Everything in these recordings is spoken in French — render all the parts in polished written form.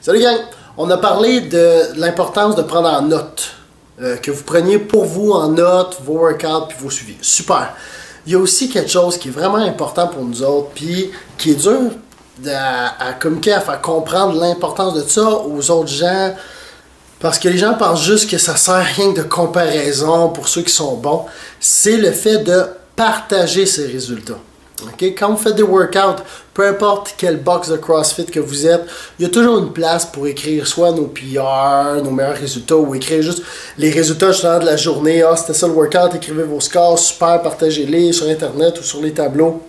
Salut gang! On a parlé de l'importance de prendre en note, que vous preniez pour vous en note vos workouts puis vos suivis. Super! Il y a aussi quelque chose qui est vraiment important pour nous autres, puis qui est dur à communiquer, à faire comprendre l'importance de ça aux autres gens, parce que les gens pensent juste que ça sert rien que de comparaison pour ceux qui sont bons. C'est le fait de partager ces résultats. Okay? Quand vous faites des workouts, peu importe quel box de CrossFit que vous êtes, il y a toujours une place pour écrire soit nos PR, nos meilleurs résultats, ou écrire juste les résultats justement de la journée. Ah, c'était ça le workout, écrivez vos scores, super, partagez-les sur Internet ou sur les tableaux.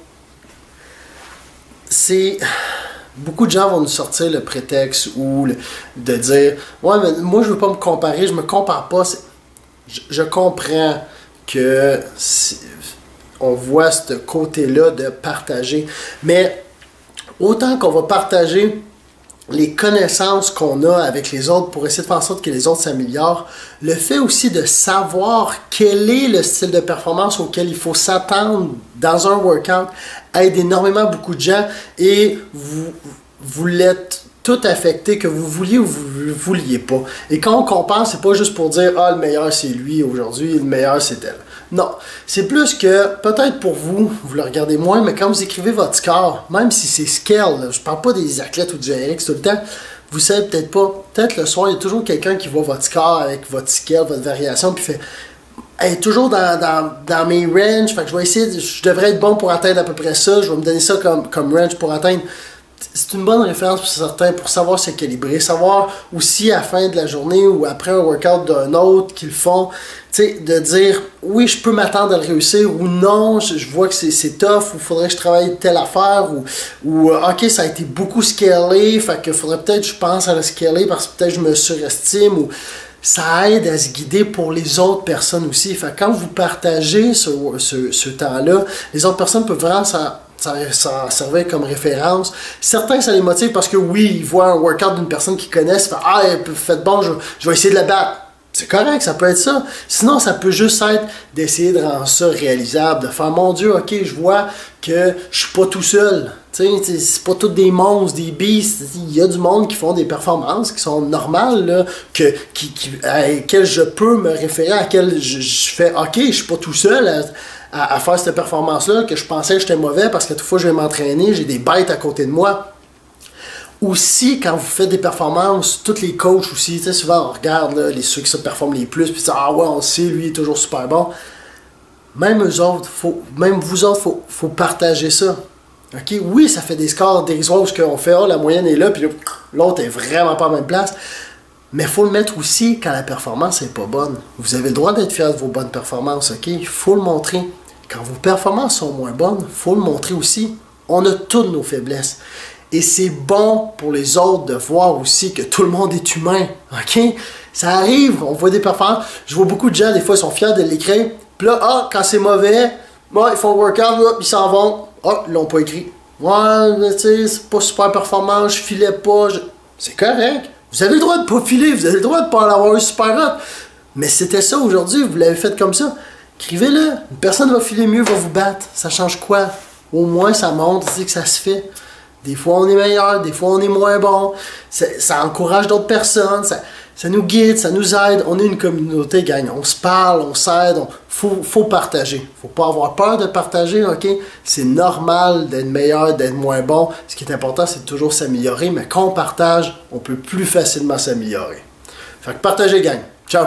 Beaucoup de gens vont nous sortir le prétexte ou de dire « Ouais, mais moi je veux pas me comparer, je me compare pas. » Je comprends que on voit ce côté-là de partager. Mais autant qu'on va partager les connaissances qu'on a avec les autres pour essayer de faire en sorte que les autres s'améliorent, le fait aussi de savoir quel est le style de performance auquel il faut s'attendre dans un workout aide énormément beaucoup de gens et vous l'êtes tout affecté, que vous vouliez ou vous ne vouliez pas. Et quand on compare, c'est pas juste pour dire « Ah, le meilleur c'est lui aujourd'hui, le meilleur c'est elle ». Non, c'est plus que, peut-être pour vous, vous le regardez moins, mais quand vous écrivez votre score, même si c'est scale, là, je parle pas des athlètes ou du RX tout le temps, vous savez peut-être pas, peut-être le soir, il y a toujours quelqu'un qui voit votre score avec votre scale, votre variation, puis fait « Hey, toujours dans mes ranges, fait que je vais essayer, je devrais être bon pour atteindre à peu près ça, je vais me donner ça comme range pour atteindre. » C'est une bonne référence pour certains pour savoir se calibrer, savoir aussi à la fin de la journée ou après un workout d'un autre qu'ils font, tu sais, de dire oui, je peux m'attendre à le réussir ou non, je vois que c'est tough ou il faudrait que je travaille telle affaire ou ok, ça a été beaucoup scalé, fait que faudrait peut-être je pense à le scaler parce que peut-être je me surestime ou ça aide à se guider pour les autres personnes aussi. Fait que quand vous partagez ce temps-là, les autres personnes peuvent vraiment s'en servir comme référence. Certains, ça les motive parce que oui, ils voient un workout d'une personne qu'ils connaissent, ah, faites bon, je vais essayer de la battre. C'est correct, ça peut être ça. Sinon, ça peut juste être d'essayer de rendre ça réalisable, de faire, mon Dieu, ok, je vois que je suis pas tout seul. C'est pas tous des monstres, des beasts. Il y a du monde qui font des performances qui sont normales, là, à lesquelles je peux me référer, à laquelle je fais, ok, je suis pas tout seul à faire cette performance-là, que je pensais que j'étais mauvais parce que toute fois que je vais m'entraîner, j'ai des bêtes à côté de moi. Aussi, quand vous faites des performances, tous les coachs aussi, souvent on regarde là, ceux qui se performent les plus, puis ah ouais, on sait, lui il est toujours super bon. Même eux autres, même vous autres, faut partager ça. Okay? Oui, ça fait des scores dérisoires où on fait, la moyenne est là, puis l'autre est vraiment pas à la même place. Mais il faut le mettre aussi quand la performance n'est pas bonne. Vous avez le droit d'être fier de vos bonnes performances, ok? Il faut le montrer. Quand vos performances sont moins bonnes, il faut le montrer aussi. On a toutes nos faiblesses. Et c'est bon pour les autres de voir aussi que tout le monde est humain, ok? Ça arrive, on voit des performances. Je vois beaucoup de gens, des fois, ils sont fiers de l'écrire. Puis là, quand c'est mauvais, ils font le workout, ils s'en vont. Ils l'ont pas écrit. Ouais, tu sais, c'est pas super performant, je filais pas. C'est correct. Vous avez le droit de pas filer, vous avez le droit de pas en avoir un super hot. Mais c'était ça aujourd'hui, vous l'avez fait comme ça. Écrivez-le. Une personne va filer mieux, va vous battre. Ça change quoi? Au moins, ça montre que ça se fait. Des fois, on est meilleur, des fois, on est moins bon. Ça encourage d'autres personnes, ça nous guide, ça nous aide. On est une communauté, gang. On se parle, on s'aide. Faut partager. Faut pas avoir peur de partager, ok? C'est normal d'être meilleur, d'être moins bon. Ce qui est important, c'est de toujours s'améliorer. Mais quand on partage, on peut plus facilement s'améliorer. Fait que partagez, gang. Ciao!